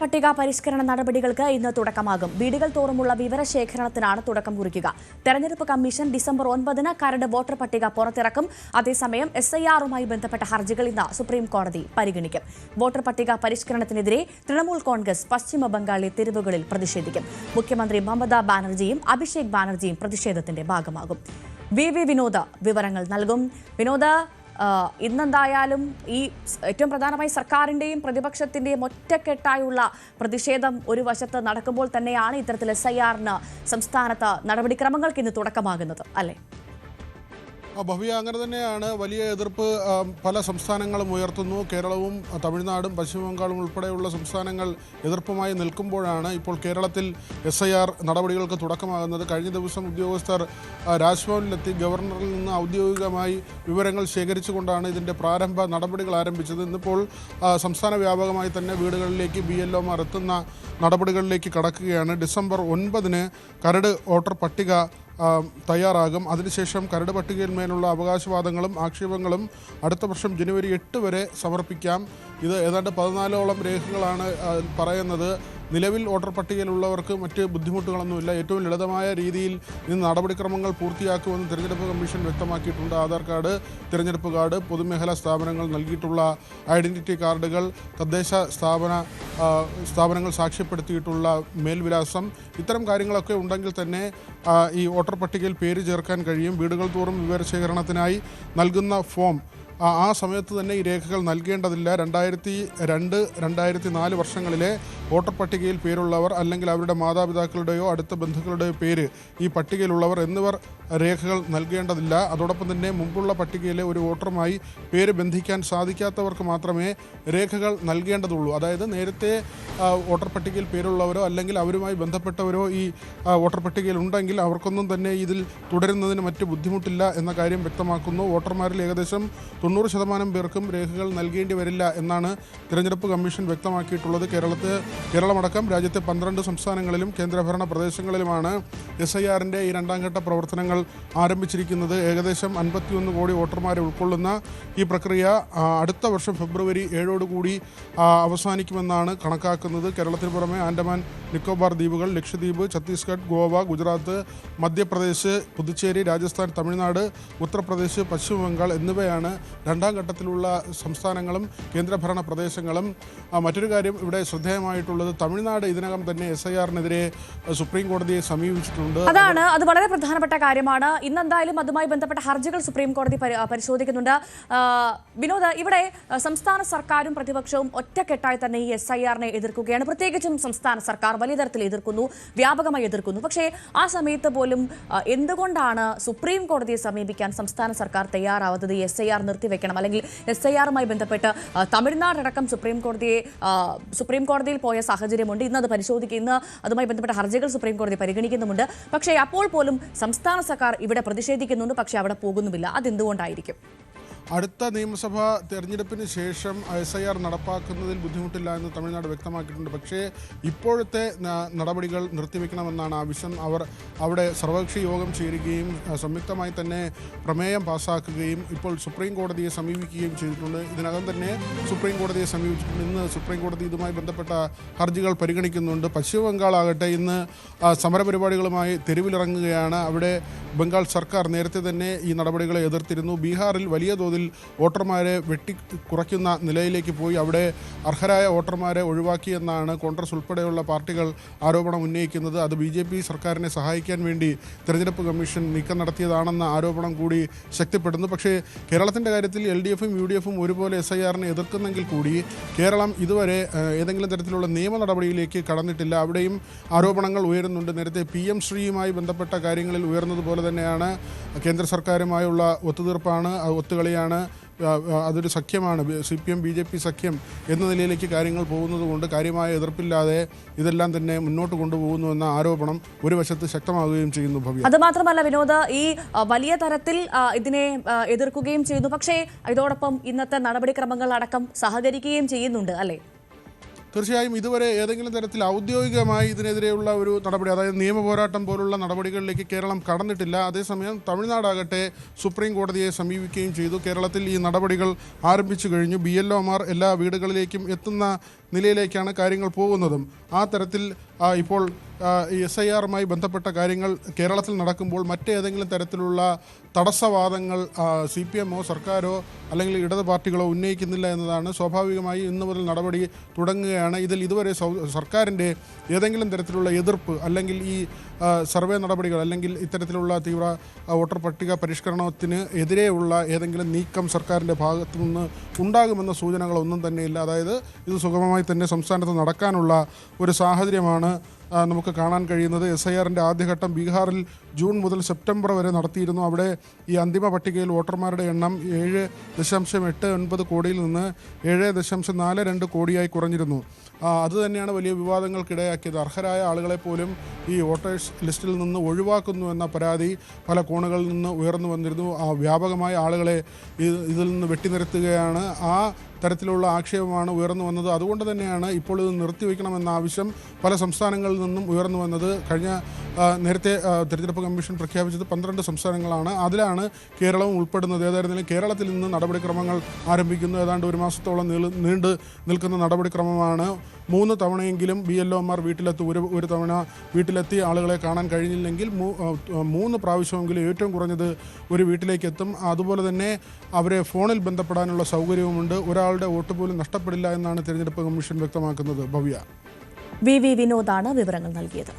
പട്ടിക പരിഷ്കരണ നടപടികൾക്ക് ഇന്ന് തുടക്കമാകും. വീടുകൾ തോറുമുള്ള വിവരശേഖരണത്തിനാണ് തുടക്കം കുറിക്കുക. തെരഞ്ഞെടുപ്പ് കമ്മീഷൻ ഡിസംബർ 9-ന് കരട് വോട്ടർ പട്ടിക പുറത്തിറക്കും. അതേസമയം SIR-ുമായി ബന്ധപ്പെട്ട ഹർജികൾ ഇന്ന് സുപ്രീം കോടതി പരിഗണിക്കും. വോട്ടർ പട്ടിക പരിഷ്കരണത്തിനെതിരെ തൃണമൂൽ കോൺഗ്രസ് പശ്ചിമ ബംഗാളിലെ തെരുവുകളിൽ പ്രതിഷേധിക്കും. മുഖ്യമന്ത്രി മമതാ ബാനർജിയും അഭിഷേക് ബാനർജിയും പ്രതിഷേധത്തിന്റെ ഭാഗമാകും. VV വിനോദ് വിവരങ്ങൾ നൽകും. വിനോദ്, ഇന്നെന്തായാലും ഈ ഏറ്റവും പ്രധാനമായി സർക്കാരിന്റെയും പ്രതിപക്ഷത്തിന്റെയും ഒറ്റക്കെട്ടായുള്ള പ്രതിഷേധം ഒരു വശത്ത് നടക്കുമ്പോൾ തന്നെയാണ് ഇത്തരത്തിൽ SIR-ന് സംസ്ഥാനത്ത് നടപടിക്രമങ്ങൾക്ക് ഇന്ന് തുടക്കമാകുന്നത്, അല്ലേ? ഭവ്യ, അങ്ങനെ തന്നെയാണ്. വലിയ എതിർപ്പ് പല സംസ്ഥാനങ്ങളും ഉയർത്തുന്നു. കേരളവും തമിഴ്നാടും പശ്ചിമ ബംഗാളും ഉൾപ്പെടെയുള്ള സംസ്ഥാനങ്ങൾ എതിർപ്പുമായി നിൽക്കുമ്പോഴാണ് ഇപ്പോൾ കേരളത്തിൽ SIR നടപടികൾക്ക് തുടക്കമാകുന്നത്. കഴിഞ്ഞ ദിവസം ഉദ്യോഗസ്ഥർ രാജ്ഭവനിലെത്തി ഗവർണറിൽ നിന്ന് ഔദ്യോഗികമായി വിവരങ്ങൾ ശേഖരിച്ചുകൊണ്ടാണ് ഇതിൻ്റെ പ്രാരംഭ നടപടികൾ ആരംഭിച്ചത്. ഇന്നിപ്പോൾ സംസ്ഥാന വ്യാപകമായി തന്നെ വീടുകളിലേക്ക് BLOമാർ എത്തുന്ന നടപടികളിലേക്ക് കടക്കുകയാണ്. ഡിസംബർ 9-ന് കരട് വോട്ടർ പട്ടിക തയ്യാറാകും. അതിനുശേഷം കരട് പട്ടികയിന്മേലുള്ള അവകാശവാദങ്ങളും ആക്ഷേപങ്ങളും അടുത്ത വർഷം ജനുവരി 8 വരെ സമർപ്പിക്കാം. ഇത് ഏതാണ്ട് 14ഓളം രേഖകളാണ് പറയുന്നത്. നിലവിൽ വോട്ടർ പട്ടികയിലുള്ളവർക്ക് മറ്റ് ബുദ്ധിമുട്ടുകളൊന്നുമില്ല. ഏറ്റവും ലളിതമായ രീതിയിൽ ഇന്ന് നടപടിക്രമങ്ങൾ പൂർത്തിയാക്കുമെന്ന് തിരഞ്ഞെടുപ്പ് കമ്മീഷൻ വ്യക്തമാക്കിയിട്ടുണ്ട്. ആധാർ കാർഡ്, തിരഞ്ഞെടുപ്പ് കാർഡ്, പൊതുമേഖലാ സ്ഥാപനങ്ങൾ നൽകിയിട്ടുള്ള ഐഡൻറ്റിറ്റി കാർഡുകൾ, തദ്ദേശ സ്ഥാപനങ്ങൾ സാക്ഷ്യപ്പെടുത്തിയിട്ടുള്ള മേൽവിലാസം, ഇത്തരം കാര്യങ്ങളൊക്കെ ഉണ്ടെങ്കിൽ തന്നെ ഈ വോട്ടർ പട്ടികയിൽ പേര് ചേർക്കാൻ കഴിയും. വീടുകൾ തോറും വിവരശേഖരണത്തിനായി നൽകുന്ന ഫോം ആ സമയത്ത് തന്നെ ഈ രേഖകൾ നൽകേണ്ടതില്ല. 2002, 2004 വർഷങ്ങളിലെ വോട്ടർ പട്ടികയിൽ പേരുള്ളവർ അല്ലെങ്കിൽ അവരുടെ മാതാപിതാക്കളുടെയോ അടുത്ത ബന്ധുക്കളുടെയോ പേര് ഈ പട്ടികയിലുള്ളവർ എന്നിവർ രേഖകൾ നൽകേണ്ടതില്ല. അതോടൊപ്പം തന്നെ മുമ്പുള്ള പട്ടികയിലെ ഒരു വോട്ടറുമായി പേര് ബന്ധിക്കാൻ സാധിക്കാത്തവർക്ക് മാത്രമേ രേഖകൾ നൽകേണ്ടതുള്ളൂ. അതായത് നേരത്തെ വോട്ടർ പട്ടികയിൽ പേരുള്ളവരോ അല്ലെങ്കിൽ അവരുമായി ബന്ധപ്പെട്ടവരോ ഈ വോട്ടർ പട്ടികയിൽ ഉണ്ടെങ്കിൽ അവർക്കൊന്നും തന്നെ ഇതിൽ തുടരുന്നതിന് മറ്റ് ബുദ്ധിമുട്ടില്ല എന്ന കാര്യം വ്യക്തമാക്കുന്നു. വോട്ടർമാരിൽ ഏകദേശം 90% പേർക്കും രേഖകൾ നൽകേണ്ടി വരില്ല എന്നാണ് തിരഞ്ഞെടുപ്പ് കമ്മീഷൻ വ്യക്തമാക്കിയിട്ടുള്ളത്. കേരളമടക്കം രാജ്യത്തെ 12 സംസ്ഥാനങ്ങളിലും കേന്ദ്രഭരണ പ്രദേശങ്ങളിലുമാണ് SIR-ൻ്റെ ഈ രണ്ടാം ഘട്ട പ്രവർത്തനങ്ങൾ ആരംഭിച്ചിരിക്കുന്നത്. ഏകദേശം 51 കോടി വോട്ടർമാരെ ഉൾക്കൊള്ളുന്ന ഈ പ്രക്രിയ അടുത്ത വർഷം ഫെബ്രുവരി 7 അവസാനിക്കുമെന്നാണ് കണക്കാക്കുന്നത്. കേരളത്തിന് പുറമെ ആൻഡമാൻ നിക്കോബാർ ദ്വീപുകൾ, ലക്ഷദ്വീപ്, ഛത്തീസ്ഗഡ്, ഗോവ, ഗുജറാത്ത്, മധ്യപ്രദേശ്, പുതുച്ചേരി, രാജസ്ഥാൻ, തമിഴ്നാട്, ഉത്തർപ്രദേശ്, പശ്ചിമ ബംഗാൾ എന്നിവയാണ് രണ്ടാം ഘട്ടത്തിലുള്ള സംസ്ഥാനങ്ങളും കേന്ദ്രഭരണ പ്രദേശങ്ങളും. മറ്റൊരു കാര്യം ഇവിടെ ശ്രദ്ധേയമായിട്ടുള്ളത്, തമിഴ്നാട് ഇതിനകം തന്നെ SIR-നെതിരെ സുപ്രീം കോടതിയെ സമീപിച്ചിട്ടുണ്ട്. അത് വളരെ പ്രധാനപ്പെട്ട കാര്യമാണ്. ഇന്നെന്തായാലും അതുമായി ബന്ധപ്പെട്ട ഹർജികൾ സുപ്രീം കോടതി പരിശോധിക്കുന്നുണ്ട്. വിനോദ്, ഇവിടെ സംസ്ഥാന സർക്കാരും പ്രതിപക്ഷവും ഒറ്റക്കെട്ടായി തന്നെ ഈ SIR-നെ എതിർക്കുകയാണ്. പ്രത്യേകിച്ചും സംസ്ഥാന സർക്കാർ വലിയ തരത്തിൽ എതിർക്കുന്നു, വ്യാപകമായി എതിർക്കുന്നു. പക്ഷേ ആ സമയത്ത് പോലും എന്തുകൊണ്ടാണ് സുപ്രീം കോടതിയെ സമീപിക്കാൻ സംസ്ഥാന സർക്കാർ തയ്യാറാവാത്തത്? SIR നിർത്തിവെക്കണം, അല്ലെങ്കിൽ SIR-ുമായി ബന്ധപ്പെട്ട് തമിഴ്നാടടക്കം സുപ്രീം കോടതിയിൽ പോയ സാഹചര്യമുണ്ട്. ഇന്ന് അത് ഇന്ന് അതുമായി ബന്ധപ്പെട്ട ഹർജികൾ സുപ്രീം കോടതി പരിഗണിക്കുന്നുമുണ്ട്. പക്ഷേ അപ്പോൾ പോലും സംസ്ഥാന സർക്കാർ ഇവിടെ പ്രതിഷേധിക്കുന്നുണ്ട്, പക്ഷേ അവിടെ പോകുന്നുമില്ല. അതെന്തുകൊണ്ടായിരിക്കും? അടുത്ത നിയമസഭാ തെരഞ്ഞെടുപ്പിന് ശേഷം SIR നടപ്പാക്കുന്നതിൽ ബുദ്ധിമുട്ടില്ല എന്ന് തമിഴ്നാട് വ്യക്തമാക്കിയിട്ടുണ്ട്. പക്ഷേ ഇപ്പോഴത്തെ നടപടികൾ നിർത്തിവെക്കണമെന്നാണ് ആവശ്യം. അവർ അവിടെ സർവകക്ഷി യോഗം ചേരുകയും സംയുക്തമായി തന്നെ പ്രമേയം പാസ്സാക്കുകയും ഇപ്പോൾ സുപ്രീം കോടതിയെ സമീപിക്കുകയും ചെയ്തിട്ടുണ്ട്. ഇതിനകം തന്നെ സുപ്രീം കോടതിയെ സമീപിച്ചിട്ടുണ്ട്. ഇന്ന് സുപ്രീം കോടതി ഇതുമായി ബന്ധപ്പെട്ട ഹർജികൾ പരിഗണിക്കുന്നുണ്ട്. പശ്ചിമ ബംഗാളാകട്ടെ ഇന്ന് സമരപരിപാടികളുമായി തെരുവിലിറങ്ങുകയാണ്. അവിടെ ബംഗാൾ സർക്കാർ നേരത്തെ തന്നെ ഈ നടപടികളെ എതിർത്തിരുന്നു. ബീഹാറിൽ വലിയ തോതിൽ വോട്ടർമാരെ വെട്ടിക്കുറയ്ക്കുന്ന നിലയിലേക്ക് പോയി. അവിടെ അർഹരായ വോട്ടർമാരെ ഒഴിവാക്കിയെന്നാണ് കോൺഗ്രസ് ഉൾപ്പെടെയുള്ള പാർട്ടികൾ ആരോപണം ഉന്നയിക്കുന്നത്. അത് BJP സർക്കാരിനെ സഹായിക്കാൻ വേണ്ടി തിരഞ്ഞെടുപ്പ് കമ്മീഷൻ നീക്കം നടത്തിയതാണെന്ന ആരോപണം കൂടി ശക്തിപ്പെടുന്നു. പക്ഷേ കേരളത്തിൻ്റെ കാര്യത്തിൽ LDF-ഉം UDF-ഉം ഒരുപോലെ SIR-നെ എതിർക്കുന്നെങ്കിൽ കൂടി കേരളം ഇതുവരെ ഏതെങ്കിലും തരത്തിലുള്ള നിയമ നടപടിയിലേക്ക് കടന്നിട്ടില്ല. അവിടെയും ആരോപണങ്ങൾ ഉയരുന്നുണ്ട്. നേരത്തെ PM ശ്രീയുമായി ബന്ധപ്പെട്ട കാര്യങ്ങളിൽ ഉയർന്നതുപോലെ തന്നെയാണ് കേന്ദ്ര സർക്കാരുമായുള്ള ഒത്തുതീർപ്പാണ്, ഒത്തുകളിയാണ്, അതൊരു സഖ്യമാണ്, CPM BJP സഖ്യം എന്ന നിലയിലേക്ക് കാര്യങ്ങൾ പോകുന്നതുകൊണ്ട് കാര്യമായ എതിർപ്പില്ലാതെ ഇതെല്ലാം തന്നെ മുന്നോട്ട് കൊണ്ടുപോകുന്നുവെന്ന ആരോപണം ഒരു വശത്ത് ശക്തമാവുകയും ചെയ്യുന്നു. ഭവ്യ, അതുമാത്രമല്ല വിനോദ്, ഈ വലിയ തരത്തിൽ ഇതിനെ എതിർക്കുകയും ചെയ്യുന്നു. പക്ഷേ ഇതോടൊപ്പം ഇന്നത്തെ നടപടിക്രമങ്ങൾ അടക്കം സഹകരിക്കുകയും ചെയ്യുന്നുണ്ട്, അല്ലേ? തീർച്ചയായും ഇതുവരെ ഏതെങ്കിലും തരത്തിൽ ഔദ്യോഗികമായി ഇതിനെതിരെയുള്ള ഒരു നടപടി, അതായത് നിയമ പോരാട്ടം പോലുള്ള നടപടികളിലേക്ക് കേരളം കടന്നിട്ടില്ല. അതേസമയം തമിഴ്നാടാകട്ടെ സുപ്രീം കോടതിയെ സമീപിക്കുകയും ചെയ്തു. കേരളത്തിൽ ഈ നടപടികൾ ആരംഭിച്ചു കഴിഞ്ഞു. BLOമാർ എല്ലാ വീടുകളിലേക്കും എത്തുന്ന നിലയിലേക്കാണ് കാര്യങ്ങൾ പോകുന്നതും. ആ തരത്തിൽ ഇപ്പോൾ ഈ SIR-മായി ബന്ധപ്പെട്ട കാര്യങ്ങൾ കേരളത്തിൽ നടക്കുമ്പോൾ മറ്റേതെങ്കിലും തരത്തിലുള്ള തടസ്സവാദങ്ങൾ CPM-ഓ സർക്കാരോ അല്ലെങ്കിൽ ഇടത് പാർട്ടികളോ ഉന്നയിക്കുന്നില്ല എന്നതാണ്. സ്വാഭാവികമായി ഇന്നു മുതൽ നടപടി തുടങ്ങുകയാണ്. ഇതിൽ ഇതുവരെ സർക്കാരിൻ്റെ ഏതെങ്കിലും തരത്തിലുള്ള എതിർപ്പ് അല്ലെങ്കിൽ ഈ സർവേ നടപടികൾ അല്ലെങ്കിൽ ഇത്തരത്തിലുള്ള തീവ്ര വോട്ടർ പട്ടിക പരിഷ്കരണത്തിന് എതിരെയുള്ള ഏതെങ്കിലും നീക്കം സർക്കാരിൻ്റെ ഭാഗത്തു നിന്ന് ഉണ്ടാകുമെന്ന സൂചനകളൊന്നും തന്നെയില്ല. അതായത് ഇത് സുഗമമായി തന്നെ സംസ്ഥാനത്ത് നടക്കാനുള്ള ഒരു സാഹചര്യമാണ് നമുക്ക് കാണാൻ കഴിയുന്നത്. SIR-ൻ്റെ ആദ്യഘട്ടം ബീഹാറിൽ ജൂൺ മുതൽ സെപ്റ്റംബർ വരെ നടത്തിയിരുന്നു. അവിടെ ഈ അന്തിമ പട്ടികയിൽ വോട്ടർമാരുടെ എണ്ണം 7.89 കോടിയിൽ നിന്ന് 7.42 കോടിയായി കുറഞ്ഞിരുന്നു. അതുതന്നെയാണ് വലിയ വിവാദങ്ങൾക്കിടയാക്കിയത്. അർഹരായ ആളുകളെ പോലും ഈ വോട്ടേഴ്സ് ലിസ്റ്റിൽ നിന്ന് ഒഴിവാക്കുന്നു എന്ന പരാതി പല കോണുകളിൽ നിന്ന് ഉയർന്നു വന്നിരുന്നു. വ്യാപകമായ ആളുകളെ ഇതിൽ നിന്ന് വെട്ടിനിർത്തുകയാണ്. ആ തരത്തിലുള്ള ആക്ഷേപമാണ് ഉയർന്നു വന്നത്. അതുകൊണ്ട് തന്നെയാണ് ഇപ്പോൾ ഇത് നിർത്തിവെക്കണമെന്ന ആവശ്യം പല സംസ്ഥാനങ്ങളിൽ നിന്നും ഉയർന്നു വന്നത്. നേരത്തെ തെരഞ്ഞെടുപ്പ് കമ്മീഷൻ പ്രഖ്യാപിച്ചത് 12 സംസ്ഥാനങ്ങളാണ്. അതിലാണ് കേരളവും ഉൾപ്പെടുന്നത്. ഏതായിരുന്നാലും കേരളത്തിൽ നിന്ന് നടപടിക്രമങ്ങൾ ആരംഭിക്കുന്നു. ഏതാണ്ട് ഒരു മാസത്തോളം നീണ്ടു നിൽക്കുന്ന നടപടിക്രമമാണ്. 3 തവണയെങ്കിലും BLO-മാർ വീട്ടിലെത്തി. ഒരു തവണ വീട്ടിലെത്തി ആളുകളെ കാണാൻ കഴിഞ്ഞില്ലെങ്കിൽ 3 പ്രാവശ്യമെങ്കിലും ഏറ്റവും കുറഞ്ഞത് ഒരു വീട്ടിലേക്ക് എത്തും. അതുപോലെ തന്നെ അവരെ ഫോണിൽ ബന്ധപ്പെടാനുള്ള സൗകര്യവുമുണ്ട്. ഒരാളുടെ വോട്ട് പോലും നഷ്ടപ്പെടില്ല എന്നാണ് തെരഞ്ഞെടുപ്പ് കമ്മീഷൻ വ്യക്തമാക്കുന്നത്. ഭവ്യ. VV വിനോദാണ് വിവരങ്ങൾ നൽകിയത്.